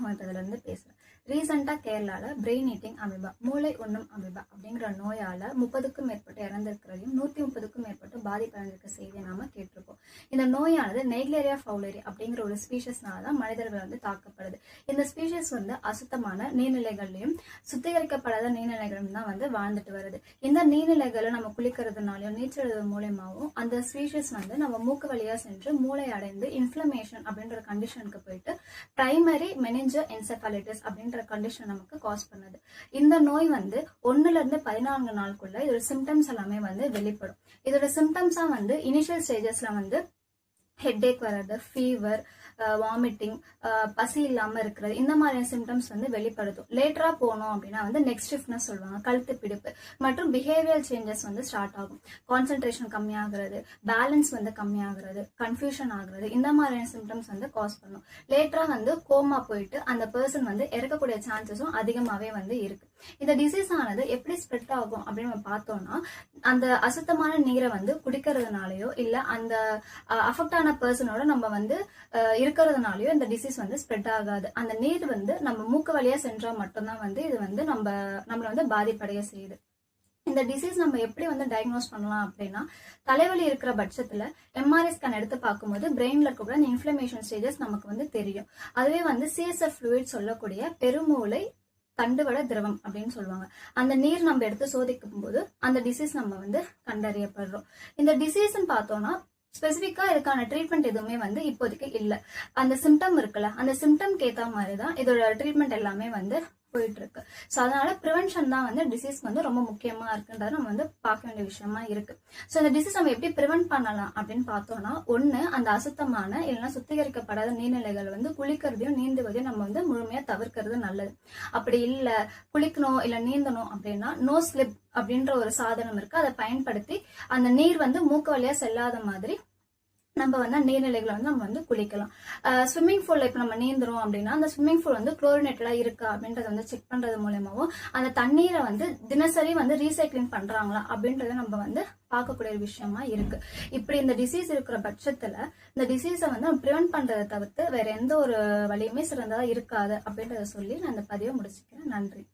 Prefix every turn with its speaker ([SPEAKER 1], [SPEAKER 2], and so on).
[SPEAKER 1] மருத்துவத்திலிருந்து பேசுறேன். ரீசெண்டா கேரளால பிரெயின் ஈட்டிங் அமீபா, மூளை உண்ணும் அமீபா அப்படிங்கிற நோயால 30க்கும் மேற்பட்டு இறந்திருக்கிறதையும் 130க்கும் மேற்பட்டு பாதிப்படைந்திருக்க செய்தியை நாம கேட்டிருப்போம். இந்த நோயானது நெய்க்லேரியா ஃபவுலேரி அப்படிங்கிற ஒரு ஸ்பீஷஸ்னால தான் மனிதர்கள் வந்து தாக்கப்படுது. இந்த ஸ்பீஷஸ் வந்து அசுத்தமான நீர்நிலைகள்லயும் சுத்திகரிக்கப்படாத நீர்நிலைகளும் தான் வந்து வாழ்ந்துட்டு வருது. இந்த நீர்நிலைகளை நம்ம குளிக்கிறதுனாலயும் நீச்சல் மூலியமாவும் அந்த ஸ்பீஷஸ் வந்து நம்ம மூக்கு வழியா சென்று மூளை அடைந்து இன்ஃப்ளமேஷன் அப்படின்ற கண்டிஷனுக்கு போயிட்டு பிரைமரி மெனிஞ்சோ என்செஃபாலிட்டிஸ் அப்படின்ற கண்டிஷன் நமக்கு காஸ் பண்ணுது. இந்த நோய் வந்து 1ல இருந்து 14 நாளுக்குள்ள இதோட சிம்டம்ஸ் எல்லாமே வந்து வெளிப்படும். இதோட சிம்டம்ஸா வந்து இனிஷியல் ஸ்டேஜஸ்ல வந்து ஹெட்டேக் வர்றது, ஃபீவர், வாமிட்டிங், பசி இல்லாம இருக்கிறது, இந்த மாதிரியான சிம்டம்ஸ் வந்து வெளிப்படுத்தும். லேட்டரா போனோம் அப்படின்னா வந்து நெக் ஸ்டிஃப்னஸ் சொல்லுவாங்க, கழுத்து பிடிப்பு மற்றும் பிஹேவியர் சேஞ்சஸ் வந்து ஸ்டார்ட் ஆகும். கான்சென்ட்ரேஷன் கம்மியாகிறது, பேலன்ஸ் வந்து கம்மியாகிறது, கன்ஃபியூஷன் ஆகுறது, இந்த மாதிரியான சிம்டம்ஸ் வந்து காஸ் பண்ணும். லேட்டரா வந்து கோமா போயிட்டு அந்த பர்சன் வந்து இறக்கக்கூடிய சான்சஸும் அதிகமாவே வந்து இருக்கு. இந்த டிசீஸ் ஆனது எப்படி ஸ்ப்ரெட் ஆகும் அப்படின்னு நம்ம பார்த்தோம்னா, அந்த அசுத்தமான நீரை வந்து குடிக்கிறதுனாலயோ இல்ல அந்த அஃபெக்ட் ஆன பர்சனோட நம்ம வந்து இருக்கிறதுனாலயோ இந்த டிசீஸ் வந்து ஸ்ப்ரெட் ஆகாது. அந்த நீர் வந்து நம்ம மூக்கு வழியா சென்றா மட்டும்தான் வந்து இது வந்து நம்மள வந்து பாதிப்படைய செய்யுது. இந்த டிசீஸ் நம்ம எப்படி வந்து டயக்னோஸ் பண்ணலாம் அப்படின்னா, தலைவலி இருக்கிற பட்சத்துல எம்ஆர்ஐ ஸ்கேன் எடுத்து பார்க்கும்போது பிரெயின்ல இருக்கக்கூடிய அந்த இன்ஃப்ளமேஷன் ஸ்டேஜஸ் நமக்கு வந்து தெரியும். அதுவே வந்து சிஎஸ்எஃப் ஃப்ளூயிட் சொல்லக்கூடிய பெருமூளை தண்டுவட திரவம் அப்படின்னு சொல்லுவாங்க. அந்த நீர் நம்ம எடுத்து சோதிக்கும் போது அந்த டிசீஸ் நம்ம வந்து கண்டறியப்படுறோம். இந்த டிசீஸ்ன்னு பார்த்தோம்னா ஸ்பெசிபிக்கா இதுக்கான ட்ரீட்மெண்ட் எதுவுமே வந்து இப்போதைக்கு இல்ல. அந்த சிம்டம் இருக்குல்ல, அந்த சிம்டம்க்கு ஏத்த மாதிரிதான் இதோட ட்ரீட்மெண்ட் எல்லாமே வந்து போயிட்டு இருக்கு. சோ அதனால ப்ரிவென்ஷன் தான் வந்து டிசீஸ்க்கு வந்து ரொம்ப முக்கியமா இருக்குன்றது நம்ம வந்து பார்க்க வேண்டிய விஷயமா இருக்கு. சோ இந்த டிசீஸ் நம்ம எப்படி ப்ரிவென்ட் பண்ணலாம் அப்படின்னு பார்த்தோம்னா, ஒண்ணு அந்த அசுத்தமான இல்லைன்னா சுத்திகரிக்கப்படாத நீர்நிலைகள் வந்து குளிக்கிறதையும் நீந்துவதையும் நம்ம வந்து முழுமையா தவிர்க்கிறது நல்லது. அப்படி இல்ல குளிக்கணும் இல்ல நீந்தணும் அப்படின்னா நோ ஸ்லிப் அப்படின்ற ஒரு சாதனம் இருக்கு. அதை பயன்படுத்தி அந்த நீர் வந்து மூக்கு வழியா செல்லாத மாதிரி நம்ம வந்து நீர்நிலைகளை வந்து நம்ம வந்து குளிக்கலாம். ஸ்விம்மிங் பூல்ல இப்ப நம்ம நீந்துறோம் அப்படின்னா அந்த ஸ்விம்மிங் பூல் வந்து குளோரினேட்டடா இருக்கா அப்படின்றத வந்து செக் பண்றது மூலமாவும் அந்த தண்ணீரை வந்து தினசரி வந்து ரீசைக்ளிங் பண்றாங்களா அப்படின்றத நம்ம வந்து பார்க்கக்கூடிய ஒரு விஷயமா இருக்கு. இப்படி இந்த டிசீஸ் இருக்கிற பட்சத்துல இந்த டிசீஸை வந்து நம்ம ப்ரிவென்ட் பண்றதை தவிர்த்து வேற எந்த ஒரு வழியுமே சிறந்ததா இருக்காது அப்படின்றத சொல்லி நான் இந்த பதிவை முடிச்சுக்கிறேன். நன்றி.